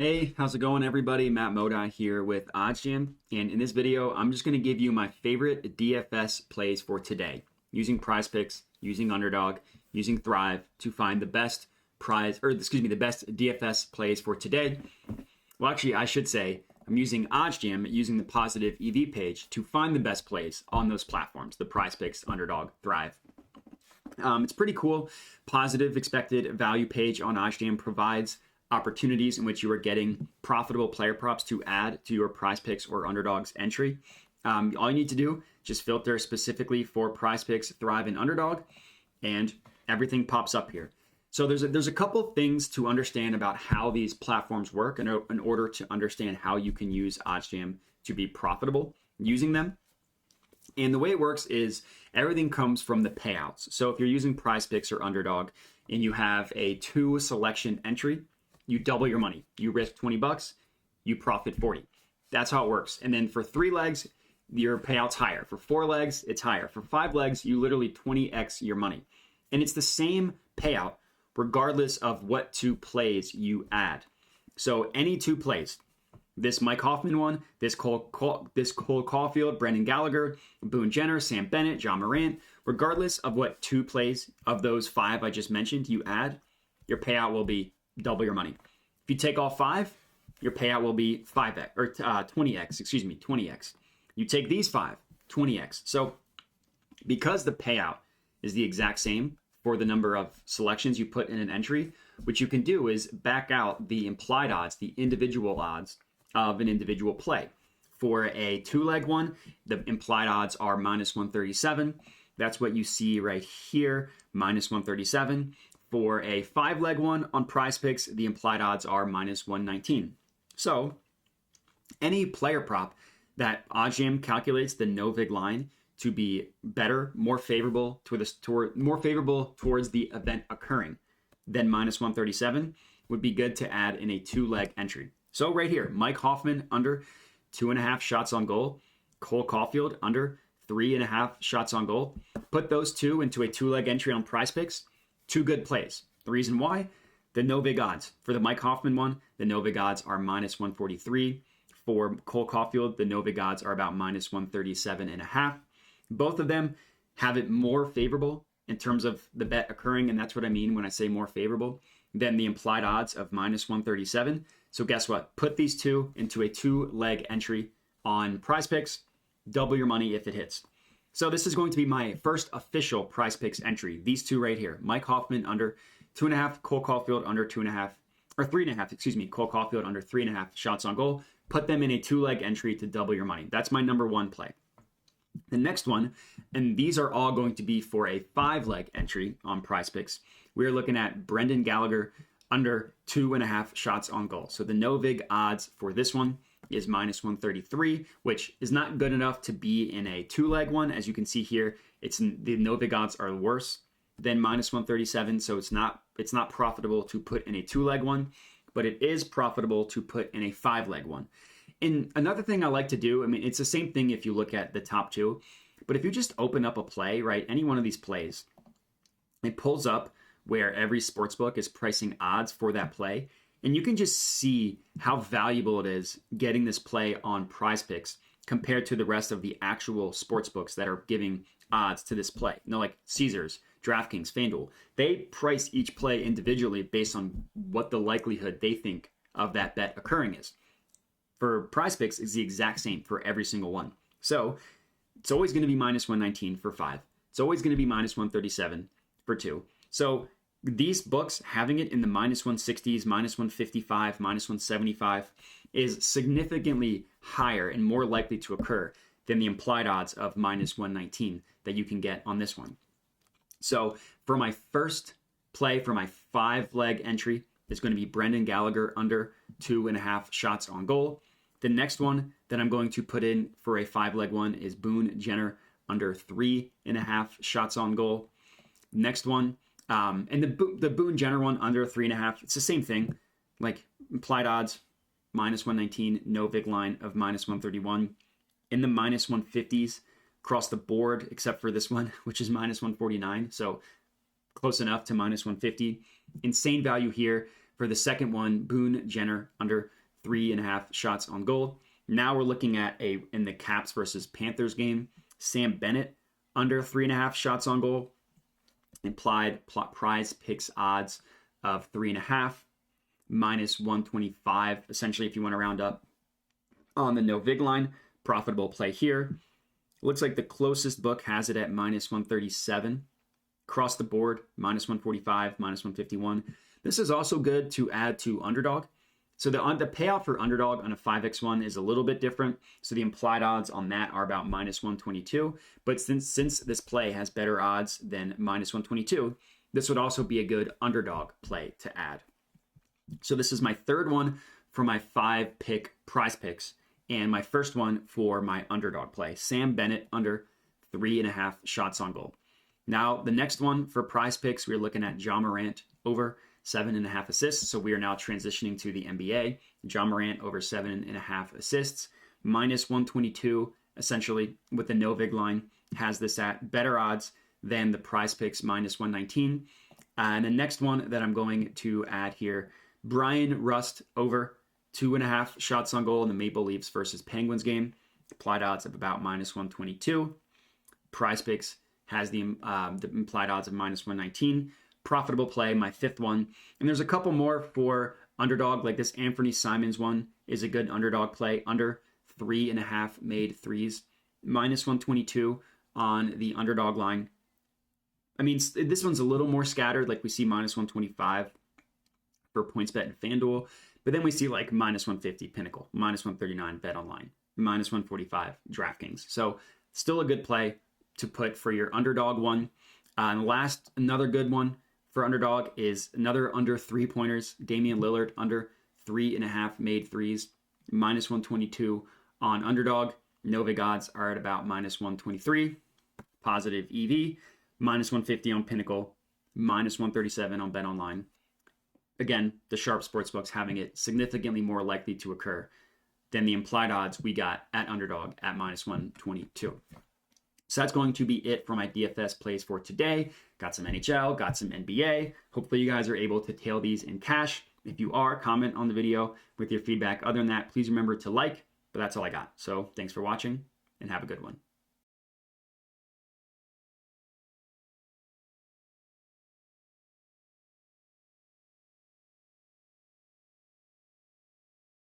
Hey, how's it going everybody? Matt Modi here with OddsJam, and in this video, I'm just going to give you my favorite DFS plays for today, using PrizePicks, using Underdog, using Thrive to find the best the best DFS plays for today. Well, actually, I should say I'm using OddsJam, using the positive EV page to find the best plays on those platforms, the PrizePicks, Underdog, Thrive. It's pretty cool. Positive expected value page on OddsJam provides opportunities in which you are getting profitable player props to add to your PrizePicks or Underdogs entry. All you need to do, just filter specifically for PrizePicks, Thrive, and Underdog, and everything pops up here. So there's a couple things to understand about how these platforms work in order to understand how you can use OddsJam to be profitable using them. And the way it works is everything comes from the payouts. So if you're using PrizePicks or Underdog and you have a 2 selection entry, you double your money. You risk 20 bucks, you profit 40. That's how it works. And then for 3 legs, your payout's higher. For 4 legs, it's higher. For 5 legs, you literally 20x your money. And it's the same payout regardless of what 2 plays you add. So any 2 plays, this Mike Hoffman one, this Cole Caulfield, Brendan Gallagher, Boone Jenner, Sam Bennett, John Morant, regardless of what 2 plays of those 5 I just mentioned you add, your payout will be double your money. If you take all 5, your payout will be 5x or 20x. You take these 5, 20x. So because the payout is the exact same for the number of selections you put in an entry, what you can do is back out the implied odds, the individual odds of an individual play. For a 2-leg one, the implied odds are -137. That's what you see right here, -137. For a 5-leg one on PrizePicks, the implied odds are -119. So any player prop that OddsJam calculates the no-vig line to be better, more favorable towards the event occurring than -137 would be good to add in a 2-leg entry. So right here, Mike Hoffman under 2.5 shots on goal, Cole Caulfield under 3.5 shots on goal. Put those 2 into a 2-leg entry on PrizePicks. 2 good plays. The reason why? The no-vig odds. For the Mike Hoffman one, the no-vig odds are -143. For Cole Caulfield, the no-vig odds are about -137.5. Both of them have it more favorable in terms of the bet occurring, and that's what I mean when I say more favorable than the implied odds of -137. So guess what? Put these 2 into a 2-leg entry on PrizePicks. Double your money if it hits. So this is going to be my first official PrizePicks entry. These 2 right here. Mike Hoffman under 2.5, Cole Caulfield under 2.5, or 3.5, Cole Caulfield under 3.5 shots on goal. Put them in a 2-leg entry to double your money. That's my number 1 play. The next one, and these are all going to be for a 5-leg entry on PrizePicks. We're looking at Brendan Gallagher under 2.5 shots on goal. So the no-vig odds for this one is -133, which is not good enough to be in a 2-leg one. As you can see here, the no-vig odds are worse than -137, so it's not profitable to put in a 2-leg one, but it is profitable to put in a 5-leg one. And another thing I like to do, I mean, it's the same thing if you look at the top 2, but if you just open up a play, right, any one of these plays, it pulls up where every sportsbook is pricing odds for that play. And you can just see how valuable it is getting this play on PrizePicks compared to the rest of the actual sportsbooks that are giving odds to this play. You know, like Caesars, DraftKings, FanDuel. They price each play individually based on what the likelihood they think of that bet occurring is. For PrizePicks, it's the exact same for every single one. So it's always going to be -119 for 5. It's always going to be -137 for 2. So these books having it in the -160s, -155, -175 is significantly higher and more likely to occur than the implied odds of -119 that you can get on this one. So for my first play, for my 5-leg entry, is going to be Brendan Gallagher under 2.5 shots on goal. The next one that I'm going to put in for a 5-leg one is Boone Jenner under 3.5 shots on goal. Next one, and the Boone Jenner one under 3.5, it's the same thing. Like implied odds, -119, no vig line of -131. In the -150s across the board, except for this one, which is -149. So close enough to -150. Insane value here. For the second one, Boone Jenner under 3.5 shots on goal. Now we're looking at in the Caps versus Panthers game, Sam Bennett under 3.5 shots on goal. Implied PrizePicks odds of 3.5, minus 125. Essentially, if you want to round up on the no vig line, profitable play here. Looks like the closest book has it at minus 137. Across the board, minus 145, minus 151. This is also good to add to Underdog. So the payout for Underdog on a 5x1 is a little bit different. So the implied odds on that are about minus 122. But since this play has better odds than minus 122, this would also be a good Underdog play to add. So this is my third one for my 5-pick prize picks, and my first one for my Underdog play. Sam Bennett under 3.5 shots on goal. Now, the next one for prize picks, we're looking at Ja Morant over 7.5 assists. So we are now transitioning to the NBA. Ja Morant over 7.5 assists, minus 122, essentially, with the no vig line, has this at better odds than the prize picks minus 119. And the next one that I'm going to add here, Brian Rust over 2.5 shots on goal in the Maple Leafs versus Penguins game. Applied odds of about minus 122. PrizePicks has the implied odds of minus 119. Profitable play, my fifth one. And there's a couple more for Underdog, like this Anthony Simons one is a good Underdog play, under 3.5 made threes, minus 122 on the Underdog line. I mean, this one's a little more scattered, like we see minus 125 for PointsBet and FanDuel. But then we see like minus 150 Pinnacle, minus 139 BetOnline, minus 145 DraftKings. So still a good play to put for your Underdog one. And last, another good one for Underdog is another under 3-pointers. Damian Lillard under 3.5 made threes, minus 122 on Underdog. No vig odds are at about minus 123. Positive EV, minus 150 on Pinnacle, minus 137 on BetOnline. Again, the sharp sportsbooks having it significantly more likely to occur than the implied odds we got at Underdog at minus 122. So that's going to be it for my DFS plays for today. Got some NHL, got some NBA. Hopefully you guys are able to tail these in cash. If you are, comment on the video with your feedback. Other than that, please remember to like, but that's all I got. So thanks for watching and have a good one.